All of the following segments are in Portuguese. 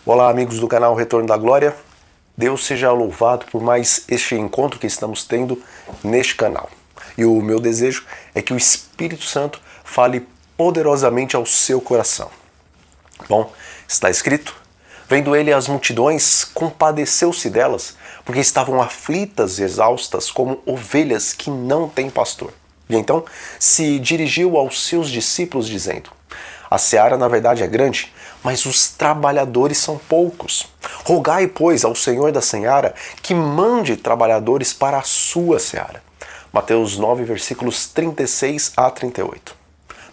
Olá, amigos do canal Retorno da Glória. Deus seja louvado por mais este encontro que estamos tendo neste canal. E o meu desejo é que o Espírito Santo fale poderosamente ao seu coração. Bom, está escrito: vendo ele as multidões, compadeceu-se delas, porque estavam aflitas e exaustas como ovelhas que não têm pastor. E então se dirigiu aos seus discípulos dizendo: a seara na verdade é grande, mas os trabalhadores são poucos. Rogai, pois, ao Senhor da seara que mande trabalhadores para a sua seara. Mateus 9, versículos 36 a 38.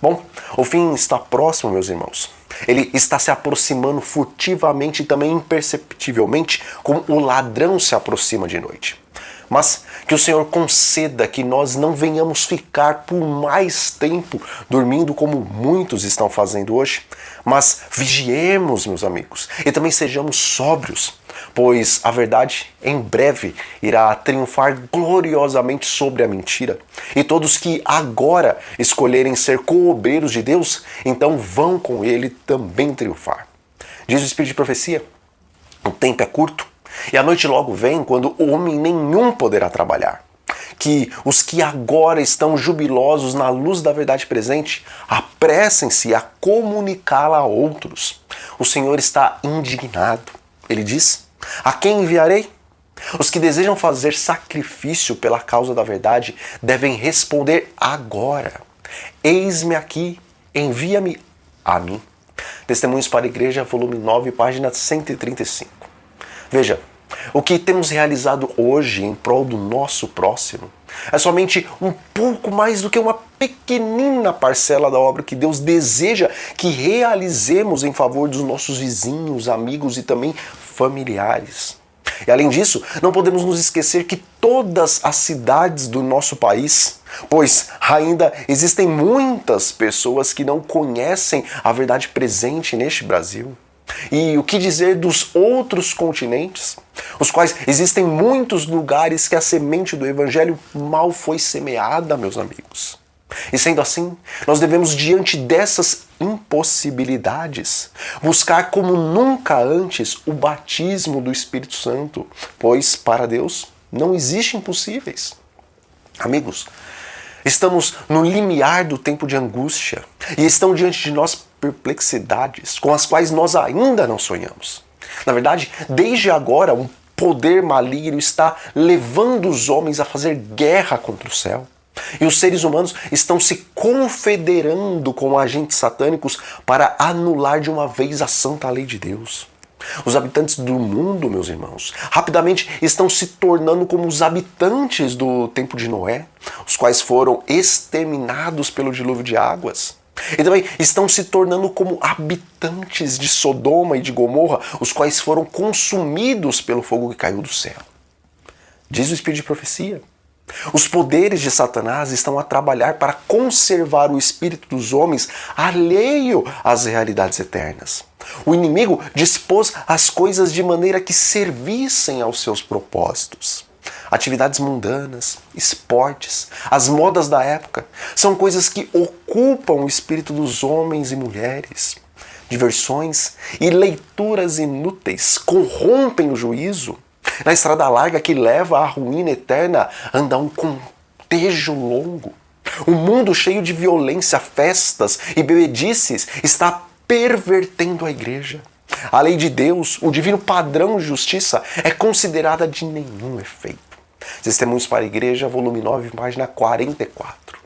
Bom, o fim está próximo, meus irmãos. Ele está se aproximando furtivamente e também imperceptivelmente, como o ladrão se aproxima de noite. Mas que o Senhor conceda que nós não venhamos ficar por mais tempo dormindo como muitos estão fazendo hoje, mas vigiemos, meus amigos, e também sejamos sóbrios, pois a verdade em breve irá triunfar gloriosamente sobre a mentira. E todos que agora escolherem ser co-obreiros de Deus, então vão com ele também triunfar. Diz o Espírito de Profecia: o tempo é curto, e a noite logo vem, quando o homem nenhum poderá trabalhar. Que os que agora estão jubilosos na luz da verdade presente, apressem-se a comunicá-la a outros. O Senhor está indignado. Ele diz: a quem enviarei? Os que desejam fazer sacrifício pela causa da verdade devem responder agora: eis-me aqui, envia-me a mim. Testemunhos para a Igreja, volume 9, página 135. Veja, o que temos realizado hoje em prol do nosso próximo é somente um pouco mais do que uma pequenina parcela da obra que Deus deseja que realizemos em favor dos nossos vizinhos, amigos e também familiares. E além disso, não podemos nos esquecer que todas as cidades do nosso país, pois ainda existem muitas pessoas que não conhecem a verdade presente neste Brasil. E o que dizer dos outros continentes, os quais existem muitos lugares que a semente do Evangelho mal foi semeada, meus amigos. E sendo assim, nós devemos, diante dessas impossibilidades, buscar como nunca antes o batismo do Espírito Santo, pois para Deus não existem impossíveis. Amigos, estamos no limiar do tempo de angústia e estão diante de nós perplexidades com as quais nós ainda não sonhamos. Na verdade, desde agora, um poder maligno está levando os homens a fazer guerra contra o céu. E os seres humanos estão se confederando com agentes satânicos para anular de uma vez a santa lei de Deus. Os habitantes do mundo, meus irmãos, rapidamente estão se tornando como os habitantes do tempo de Noé, os quais foram exterminados pelo dilúvio de águas. E também estão se tornando como habitantes de Sodoma e de Gomorra, os quais foram consumidos pelo fogo que caiu do céu. Diz o Espírito de Profecia: os poderes de Satanás estão a trabalhar para conservar o espírito dos homens alheio às realidades eternas. O inimigo dispôs as coisas de maneira que servissem aos seus propósitos. Atividades mundanas, esportes, as modas da época são coisas que ocupam o espírito dos homens e mulheres. Diversões e leituras inúteis corrompem o juízo. Na estrada larga que leva à ruína eterna anda um contejo longo. Um mundo cheio de violência, festas e bebedices está pervertendo a igreja. A lei de Deus, o divino padrão de justiça, é considerada de nenhum efeito. Testemunhos para a Igreja, volume 9, página 44.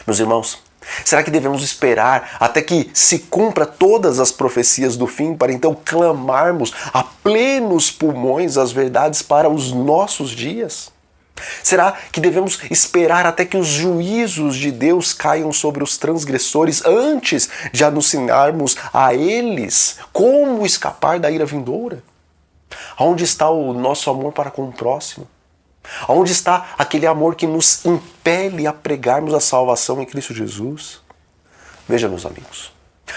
Meus irmãos, será que devemos esperar até que se cumpra todas as profecias do fim para então clamarmos a plenos pulmões as verdades para os nossos dias? Será que devemos esperar até que os juízos de Deus caiam sobre os transgressores antes de anunciarmos a eles como escapar da ira vindoura? Onde está o nosso amor para com o próximo? Onde está aquele amor que nos impele a pregarmos a salvação em Cristo Jesus? Veja, meus amigos,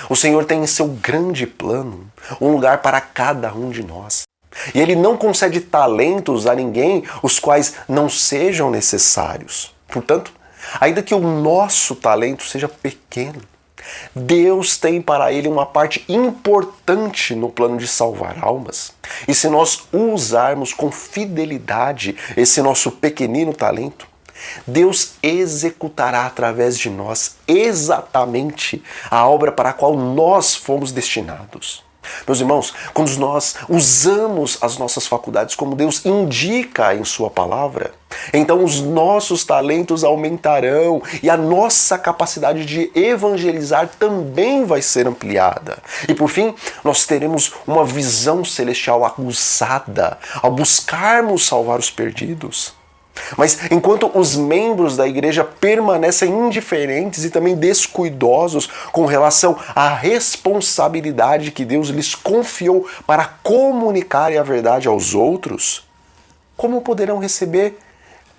o Senhor tem em seu grande plano um lugar para cada um de nós. E Ele não concede talentos a ninguém os quais não sejam necessários. Portanto, ainda que o nosso talento seja pequeno, Deus tem para ele uma parte importante no plano de salvar almas. E se nós usarmos com fidelidade esse nosso pequenino talento, Deus executará através de nós exatamente a obra para a qual nós fomos destinados. Meus irmãos, quando nós usamos as nossas faculdades como Deus indica em Sua palavra, então os nossos talentos aumentarão e a nossa capacidade de evangelizar também vai ser ampliada. E por fim, nós teremos uma visão celestial aguçada ao buscarmos salvar os perdidos. Mas enquanto os membros da igreja permanecem indiferentes e também descuidosos com relação à responsabilidade que Deus lhes confiou para comunicarem a verdade aos outros, como poderão receber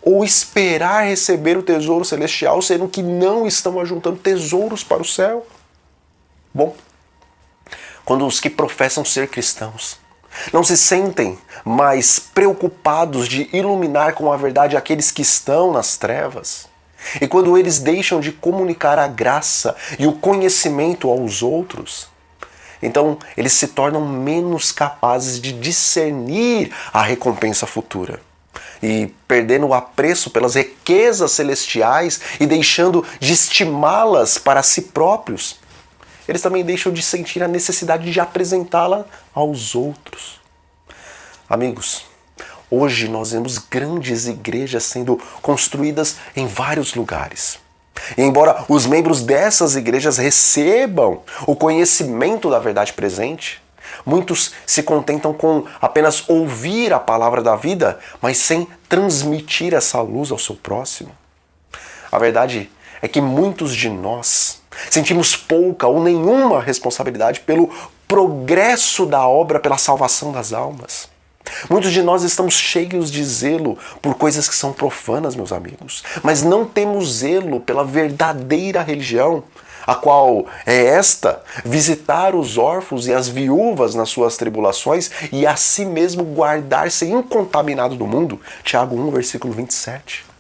ou esperar receber o tesouro celestial, sendo que não estão ajuntando tesouros para o céu? Bom, quando os que professam ser cristãos não se sentem mais preocupados de iluminar com a verdade aqueles que estão nas trevas, e quando eles deixam de comunicar a graça e o conhecimento aos outros, então eles se tornam menos capazes de discernir a recompensa futura. E perdendo o apreço pelas riquezas celestiais e deixando de estimá-las para si próprios, eles também deixam de sentir a necessidade de apresentá-la aos outros. Amigos, hoje nós vemos grandes igrejas sendo construídas em vários lugares. E embora os membros dessas igrejas recebam o conhecimento da verdade presente, muitos se contentam com apenas ouvir a palavra da vida, mas sem transmitir essa luz ao seu próximo. A verdade é que muitos de nós sentimos pouca ou nenhuma responsabilidade pelo progresso da obra pela salvação das almas. Muitos de nós estamos cheios de zelo por coisas que são profanas, meus amigos, mas não temos zelo pela verdadeira religião, a qual é esta: visitar os órfãos e as viúvas nas suas tribulações e a si mesmo guardar-se incontaminado do mundo. Tiago 1, versículo 27.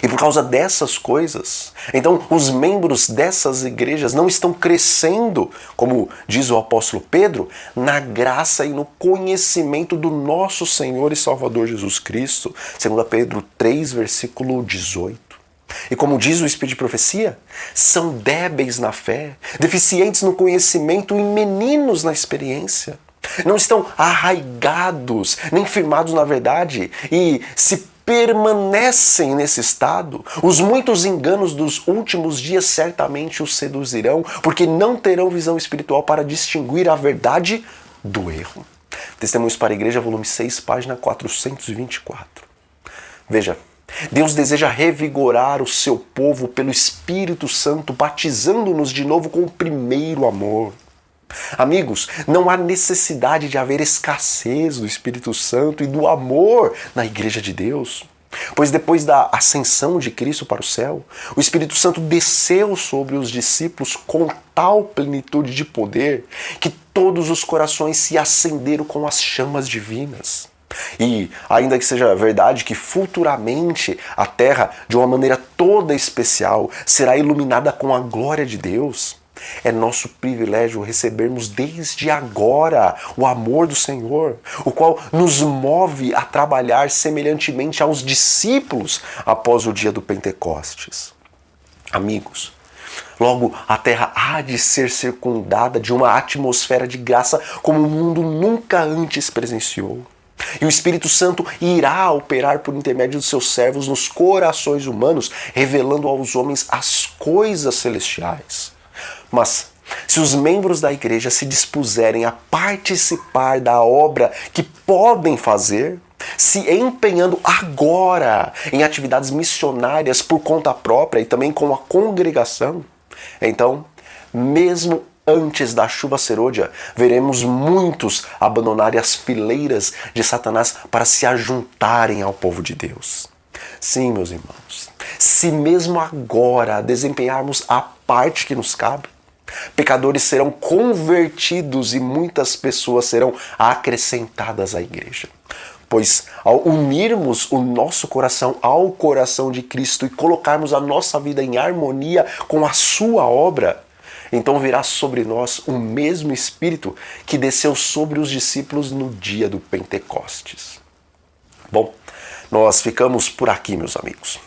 E por causa dessas coisas, então os membros dessas igrejas não estão crescendo, como diz o apóstolo Pedro, na graça e no conhecimento do nosso Senhor e Salvador Jesus Cristo, 2 Pedro 3, versículo 18. E como diz o Espírito de Profecia, são débeis na fé, deficientes no conhecimento e meninos na experiência. Não estão arraigados, nem firmados na verdade, e se permanecem nesse estado, os muitos enganos dos últimos dias certamente os seduzirão, porque não terão visão espiritual para distinguir a verdade do erro. Testemunhos para a Igreja, volume 6, página 424. Veja, Deus deseja revigorar o seu povo pelo Espírito Santo, batizando-nos de novo com o primeiro amor. Amigos, não há necessidade de haver escassez do Espírito Santo e do amor na Igreja de Deus, pois depois da ascensão de Cristo para o céu, o Espírito Santo desceu sobre os discípulos com tal plenitude de poder que todos os corações se acenderam com as chamas divinas. E, ainda que seja verdade que futuramente a terra, de uma maneira toda especial, será iluminada com a glória de Deus, é nosso privilégio recebermos desde agora o amor do Senhor, o qual nos move a trabalhar semelhantemente aos discípulos após o dia do Pentecostes. Amigos, logo a terra há de ser circundada de uma atmosfera de graça como o mundo nunca antes presenciou. E o Espírito Santo irá operar por intermédio dos seus servos nos corações humanos, revelando aos homens as coisas celestiais. Mas, se os membros da igreja se dispuserem a participar da obra que podem fazer, se empenhando agora em atividades missionárias por conta própria e também com a congregação, então, mesmo antes da chuva serôdia, veremos muitos abandonarem as fileiras de Satanás para se ajuntarem ao povo de Deus. Sim, meus irmãos, se mesmo agora desempenharmos a parte que nos cabe, pecadores serão convertidos e muitas pessoas serão acrescentadas à igreja. Pois ao unirmos o nosso coração ao coração de Cristo e colocarmos a nossa vida em harmonia com a sua obra, então virá sobre nós o mesmo Espírito que desceu sobre os discípulos no dia do Pentecostes. Bom, nós ficamos por aqui, meus amigos.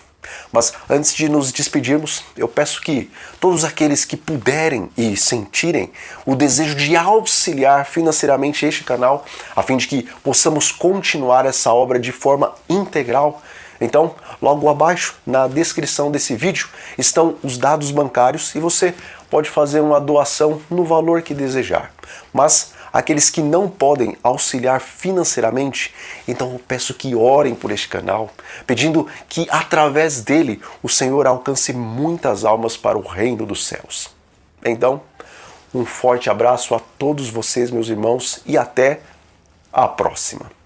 Mas antes de nos despedirmos, eu peço que todos aqueles que puderem e sentirem o desejo de auxiliar financeiramente este canal, a fim de que possamos continuar essa obra de forma integral, então, logo abaixo, na descrição desse vídeo, estão os dados bancários e você pode fazer uma doação no valor que desejar. Mas aqueles que não podem auxiliar financeiramente, então eu peço que orem por este canal, pedindo que através dele o Senhor alcance muitas almas para o reino dos céus. Então, um forte abraço a todos vocês, meus irmãos, e até a próxima.